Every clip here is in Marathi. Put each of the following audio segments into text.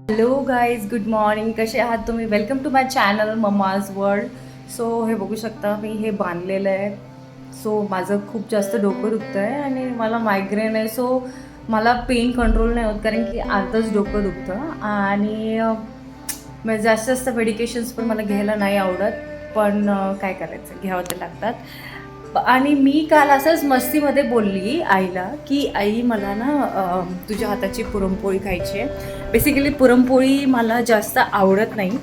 Hello guys, good morning. कसे आहात तुम्ही? Welcome to my channel mamma's world. So हे बघू शकता, मी हे बांधलेलं आहे. सो माझं खूप जास्त डोकं दुखतं आहे आणि मला मायग्रेन आहे. सो मला पेन कंट्रोल नाही होत कारण की आताच डोकं दुखतं आणि जास्त जास्त मेडिकेशन्स पण मला घ्यायला नाही आवडत. पण काय करायचं, घ्यावं ते लागतात. आणि मी काल असंच मस्तीमध्ये बोलली आईला की आई मला ना तुझ्या हाताची पुरणपोळी खायची आहे. बेसिकली पुरणपोळी मला जास्त आवडत नाही,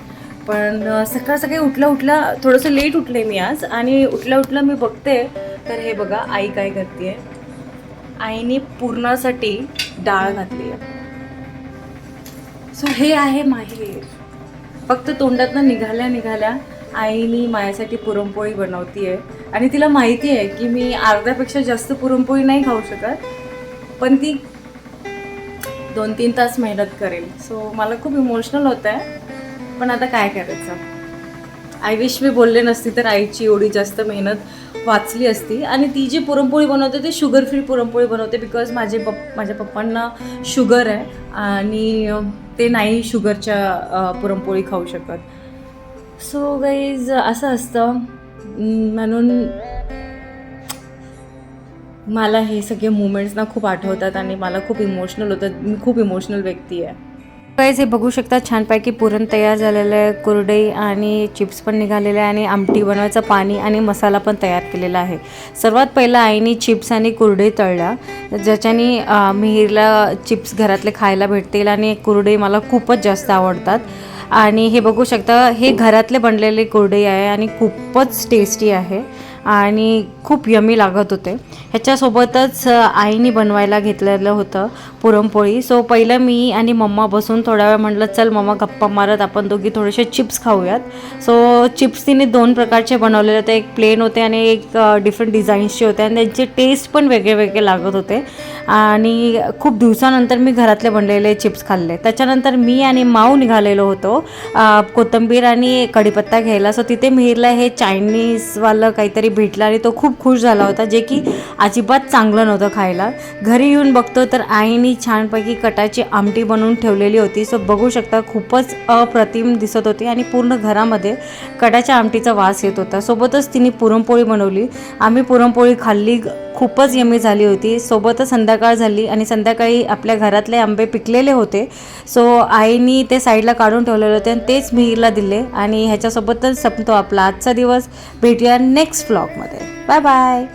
पण सकाळ सकाळी उठल्या थोडंसं लेट उठले मी आज आणि उठल्या मी बघते तर हे बघा आई काय करते. आईने पुरणासाठी डाळ घातली आहे. सो हे आहे माहेर. फक्त तोंडातनं निघाल्या आईनी माझ्यासाठी पुरणपोळी बनवती आहे आणि तिला माहिती आहे की मी अर्ध्यापेक्षा जास्त पुरणपोळी नाही खाऊ शकत, पण ती 2-3 तास मेहनत करेल. सो मला खूप इमोशनल होतं आहे, पण आता काय करायचं. आय विश मी बोलले नसती तर आईची एवढी जास्त मेहनत वाचली असती. आणि ती जी पुरणपोळी बनवते ते शुगर फ्री पुरणपोळी बनवते, बिकॉज माझ्या पप्पांना शुगर आहे आणि ते नाही शुगरच्या पुरणपोळी खाऊ शकत. सो गाईज असं असतं. म्हणून मला हे सगळे मुमेंट्स ना खूप आठवतात आणि मला खूप इमोशनल होतं. मी खूप इमोशनल व्यक्ती आहे. गाईज हे बघू शकता, छानपैकी पुरण तयार झालेलं आहे. कुरडई आणि चिप्स पण निघालेले आहे आणि आमटी बनवायचं पाणी आणि मसाला पण तयार केलेला आहे. सर्वात पहिला आईने चिप्स आणि कुरडई तळल्या, ज्याच्याने मिहीरला चिप्स घरातले खायला भेटतील आणि कुरडई मला खूपच जास्त आवडतात. आणि हे बघू शकता, हे घरातले बनलेले कुरडई आहे आणि खूपच टेस्टी आहे आणि खूप यमी लागत होते. ह्याच्यासोबतच आईने बनवायला घेतलेलं होतं पुरणपोळी. सो पहिलं मी आणि मम्मा बसून थोडा वेळ म्हटलं चल मम्मा गप्पा मारत आपण दोघी थोडेसे चिप्स खाऊयात. सो चिप्स तिने 2 प्रकारचे बनवलेले होते. एक प्लेन होते आणि एक डिफरंट डिझाईन्सचे होते आणि त्यांचे टेस्ट पण वेगळे वेगळे लागत होते. आणि खूप दिवसानंतर मी घरातले बनलेले चिप्स खाल्ले. त्याच्यानंतर मी आणि माऊ निघालेलो होतो कोथिंबीर आणि कढीपत्ता घ्यायला. सो तिथे मिहीरला हे चायनीजवालं काहीतरी भेटलं आणि तो खूप खुश झाला होता, जे की अजिबात चांगलं नव्हतं खायला. घरी येऊन बघतो तर आईने छानपैकी कटाची आमटी बनवून ठेवलेली होती. सो बघू शकता, खूपच अप्रतिम दिसत होती आणि पूर्ण घरामध्ये कटाच्या आमटीचा वास येत होता. सोबतच तिने पुरणपोळी बनवली. आम्ही पुरणपोळी खाल्ली, खूपच यमी झाली होती. सोबतच संध्याकाळ झाली आणि संध्याकाळी आपल्या घरातले आंबे पिकलेले होते. सो आईनी ते साईडला काढून ठेवलेले होते आणि तेच मिहीरला दिले. आणि ह्याच्यासोबतच संपतो आपला आजचा दिवस. भेटूया नेक्स्ट व्लॉगमध्ये. Bye bye.